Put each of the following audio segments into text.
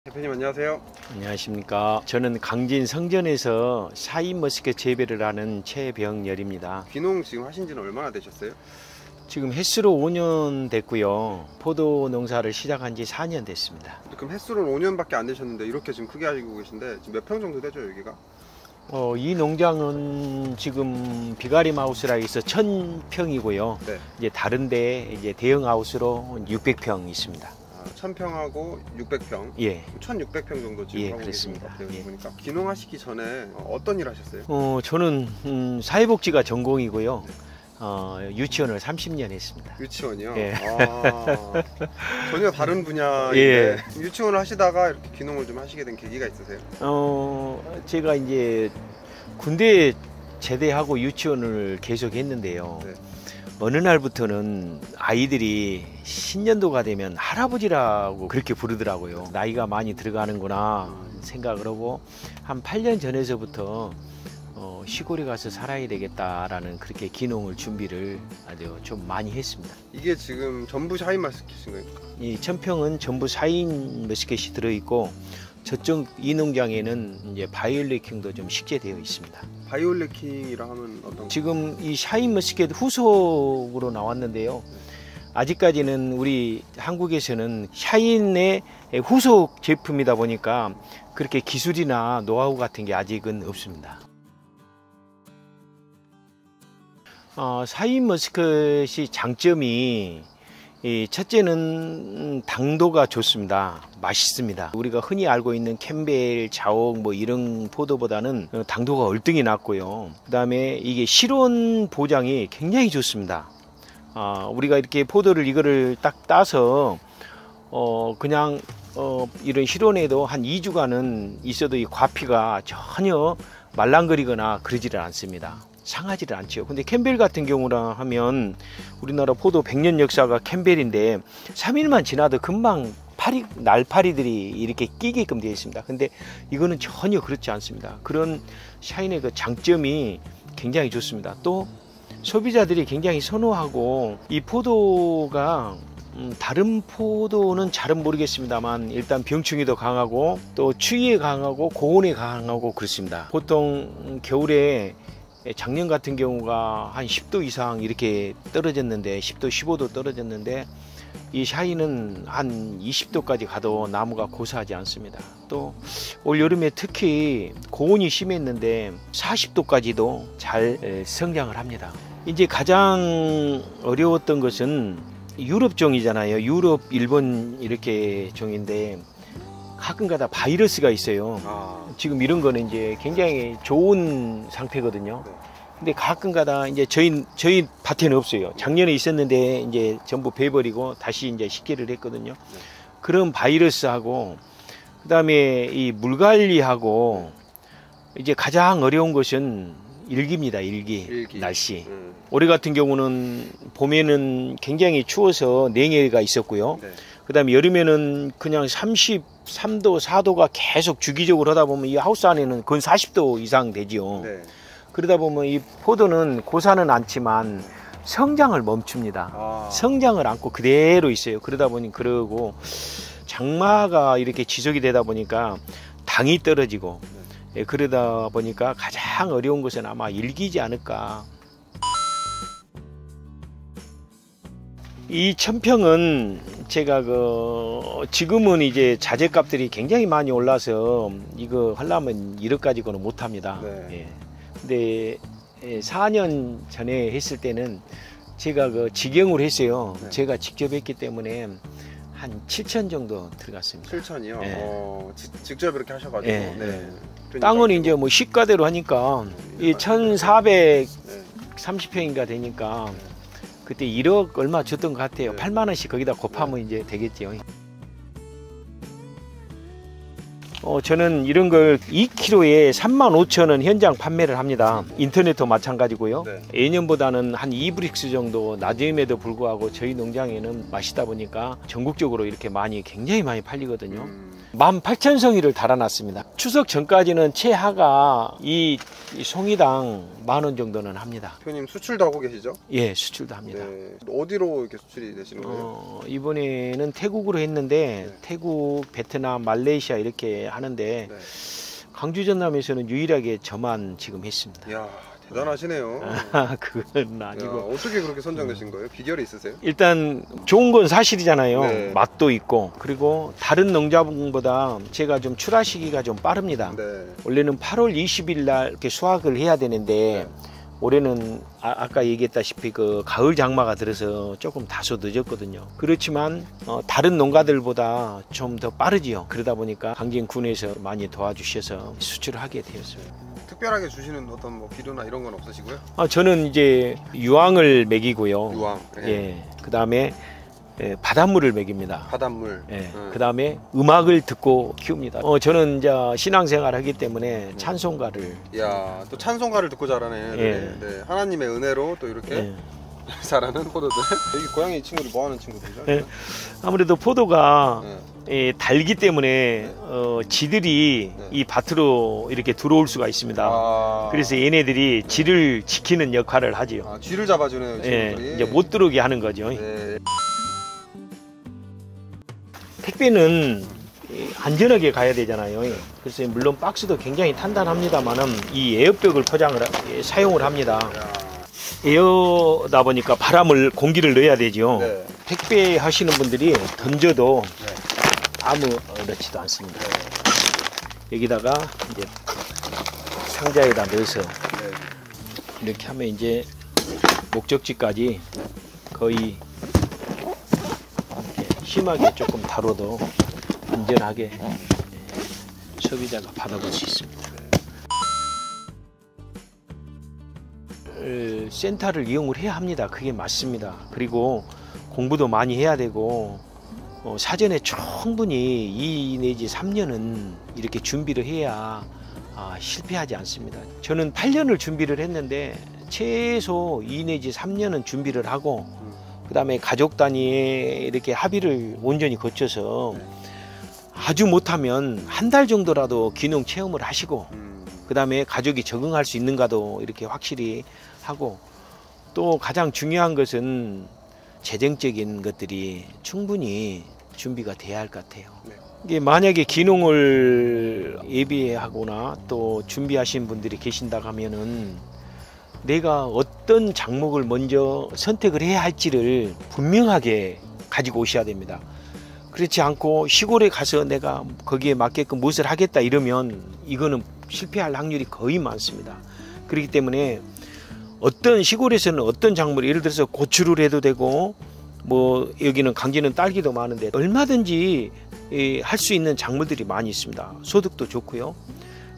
대표님 안녕하세요. 안녕하십니까. 저는 강진 성전에서 샤인머스켓 재배를 하는 최병열입니다. 귀농 지금 하신 지는 얼마나 되셨어요? 지금 햇수로 5년 됐고요. 포도 농사를 시작한 지 4년 됐습니다. 그럼 햇수로는 5년밖에 안 되셨는데 이렇게 지금 크게 하시고 계신데 지금 몇 평 정도 되죠 여기가? 이 농장은 지금 비가림 하우스라 해서 1000평이고요. 네. 이제 다른데 이제 대형 하우스로 600평 있습니다. 1000평하고 600평. 예. 1600평 정도 지금 예, 하고 계신 그렇습니다. 것 같아요. 예. 보니까 귀농하시기 전에 어떤 일 하셨어요? 저는 사회복지가 전공이고요. 유치원을 30년 했습니다. 유치원이요? 예. 전혀 다른 분야인데 예. 유치원을 하시다가 이렇게 귀농을 좀 하시게 된 계기가 있으세요? 제가 이제 군대 제대하고 유치원을 계속 했는데요. 네. 어느 날부터는 아이들이 신년도가 되면 할아버지라고 그렇게 부르더라고요. 나이가 많이 들어가는구나 생각을 하고 한 8년 전에서부터 시골에 가서 살아야 되겠다라는 그렇게 귀농을 준비를 아주 좀 많이 했습니다. 이게 지금 전부 샤인머스켓인가요? 이 1000평은 전부 샤인머스켓이 들어있고 저쪽 이 농장에는 이제 바이올레킹도 좀 식재되어 있습니다. 바이올레킹이라 하면 어떤? 지금 이 샤인머스켓 후속으로 나왔는데요. 아직까지는 우리 한국에서는 샤인의 후속 제품이다 보니까 그렇게 기술이나 노하우 같은 게 아직은 없습니다. 샤인머스켓이 장점이 첫째는 당도가 좋습니다. 맛있습니다. 우리가 흔히 알고 있는 캠벨, 자옥 뭐 이런 포도보다는 당도가 얼등히 낮고요. 그 다음에 이게 실온 보장이 굉장히 좋습니다. 우리가 이렇게 포도를 이거를 딱 따서 그냥 이런 실온에도 한 2주간은 있어도 이 과피가 전혀 말랑거리거나 그러지를 않습니다. 상하지를 않죠. 근데 캠벨 같은 경우라 하면 우리나라 포도 100년 역사가 캠벨인데 3일만 지나도 금방 날파리들이 이렇게 끼게끔 되어 있습니다. 근데 이거는 전혀 그렇지 않습니다. 그런 샤인의 그 장점이 굉장히 좋습니다. 또 소비자들이 굉장히 선호하고 이 포도가 다른 포도는 잘은 모르겠습니다만 일단 병충해도 강하고 또 추위에 강하고 고온에 강하고 그렇습니다. 보통 겨울에 작년 같은 경우가 한 10도 이상 이렇게 떨어졌는데 10도 15도 떨어졌는데 이 샤인은 한 20도까지 가도 나무가 고사하지 않습니다. 또 올 여름에 특히 고온이 심했는데 40도까지도 잘 성장을 합니다. 이제 가장 어려웠던 것은 유럽 종이잖아요. 유럽, 일본 이렇게 종인데 가끔가다 바이러스가 있어요. 지금 이런 거는 이제 굉장히 좋은 상태거든요. 근데 가끔가다 이제 저희 밭에는 없어요. 작년에 있었는데 이제 전부 베버리고 다시 이제 식재를 했거든요. 그런 바이러스하고 그다음에 이 물 관리하고 이제 가장 어려운 것은 일기입니다. 일기. 날씨. 올해 같은 경우는 봄에는 굉장히 추워서 냉해가 있었고요. 그 다음에 여름에는 그냥 33도, 4도가 계속 주기적으로 하다 보면 이 하우스 안에는 건 40도 이상 되지요. 네. 그러다 보면 이 포도는 고사는 않지만 성장을 멈춥니다. 성장을 않고 그대로 있어요. 그러다 보니 그러고 장마가 이렇게 지속이 되다 보니까 당이 떨어지고 그러다 보니까 가장 어려운 것은 아마 일기지 않을까. 이 1000평은 제가 지금은 이제 자재값들이 굉장히 많이 올라서 이거 하려면 1억 가지고는 못 합니다. 네. 예. 근데 4년 전에 했을 때는 제가 직영으로 했어요. 네. 제가 직접 했기 때문에 한 7천 정도 들어갔습니다. 7천이요? 네. 직접 이렇게 하셔가지고. 네. 네. 땅은 이제 뭐 시가대로 하니까 이 1430평인가 되니까 그때 1억 얼마 줬던 것 같아요. 8만 원씩 거기다 곱하면 이제 되겠죠. 저는 이런 걸 2kg에 35,000원 현장 판매를 합니다. 인터넷도 마찬가지고요. 네. 예년보다는 한 2브릭스 정도 낮음에도 불구하고 저희 농장에는 맛있다 보니까 전국적으로 이렇게 굉장히 많이 팔리거든요. 18,000송이를 달아놨습니다. 추석 전까지는 최하가 이 송이당 10,000원 정도는 합니다. 대표님 수출도 하고 계시죠? 예, 수출도 합니다. 네. 어디로 이렇게 수출이 되시는 거예요? 이번에는 태국으로 했는데 네. 태국, 베트남, 말레이시아 이렇게 하는데 네. 광주 전남에서는 유일하게 저만 지금 했습니다. 이야, 대단하시네요. 그건 아니고. 야, 어떻게 그렇게 선정되신 거예요? 비결이 있으세요? 일단 좋은 건 사실이잖아요. 네. 맛도 있고 그리고 다른 농자분보다 제가 좀 출하 시기가 좀 빠릅니다. 네. 원래는 8월 20일 날 이렇게 수확을 해야 되는데 올해는 아까 얘기했다시피 그 가을 장마가 들어서 조금 다소 늦었거든요. 그렇지만 다른 농가들보다 좀 더 빠르지요. 그러다 보니까 강진군에서 많이 도와주셔서 수출을 하게 되었어요. 특별하게 주시는 어떤 뭐 비료나 이런 건 없으시고요? 저는 이제 유황을 먹이고요. 유황. 네. 예. 그다음에 바닷물을 먹입니다. 바닷물. 예. 그다음에 음악을 듣고 키웁니다. 저는 이제 신앙생활을 하기 때문에 찬송가를 이야, 또 찬송가를 듣고 자라네. 예. 네. 하나님의 은혜로 또 이렇게 예. 자라는 포도들. 여기 고양이 친구들 뭐 하는 친구들이죠? 예. 아무래도 포도가 네. 달기 때문에 지들이 네. 이 밭으로 이렇게 들어올 수가 있습니다. 아. 그래서 얘네들이 지를 지키는 역할을 하지요. 아, 쥐를 잡아주네요, 이 예, 친구들이. 이제 못 들어오게 하는 거죠. 네. 택배는 안전하게 가야 되잖아요. 그래서 물론 박스도 굉장히 탄탄합니다만은 이 에어백을 사용을 합니다. 에어다 보니까 공기를 넣어야 되죠. 네. 택배 하시는 분들이 던져도 네. 아무렇지도 않습니다. 여기다가 이제 상자에다 넣어서 네. 이렇게 하면 이제 목적지까지 거의 이렇게 심하게 조금 다뤄도 안전하게 소비자가 받아볼 수 있습니다. 센터를 이용을 해야 합니다. 그게 맞습니다. 그리고 공부도 많이 해야 되고 사전에 충분히 2 내지 3년은 이렇게 준비를 해야 실패하지 않습니다. 저는 8년을 준비를 했는데 최소 2 내지 3년은 준비를 하고 그 다음에 가족 단위에 이렇게 합의를 온전히 거쳐서 아주 못하면 한 달 정도라도 귀농 체험을 하시고 그 다음에 가족이 적응할 수 있는가도 이렇게 확실히 하고 또 가장 중요한 것은 재정적인 것들이 충분히 준비가 돼야 할 것 같아요. 네. 이게 만약에 귀농을 예비하거나 또 준비하신 분들이 계신다고 하면은 내가 어떤 작목을 먼저 선택을 해야 할지를 분명하게 가지고 오셔야 됩니다. 그렇지 않고 시골에 가서 내가 거기에 맞게끔 무엇을 하겠다 이러면 이거는 실패할 확률이 거의 많습니다. 그렇기 때문에 어떤 시골에서는 어떤 작물, 예를 들어서 고추를 해도 되고 뭐 여기는 강진은 딸기도 많은데 얼마든지 할 수 있는 작물들이 많이 있습니다. 소득도 좋고요.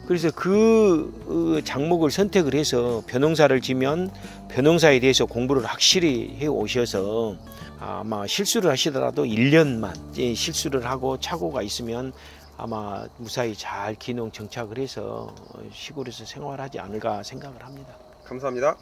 그래서 그 작목을 선택을 해서 벼농사를 지면 벼농사에 대해서 공부를 확실히 해 오셔서 아마 실수를 하시더라도 1년만 실수를 하고 착오가 있으면 아마 무사히 잘 귀농 정착을 해서 시골에서 생활하지 않을까 생각을 합니다. 감사합니다.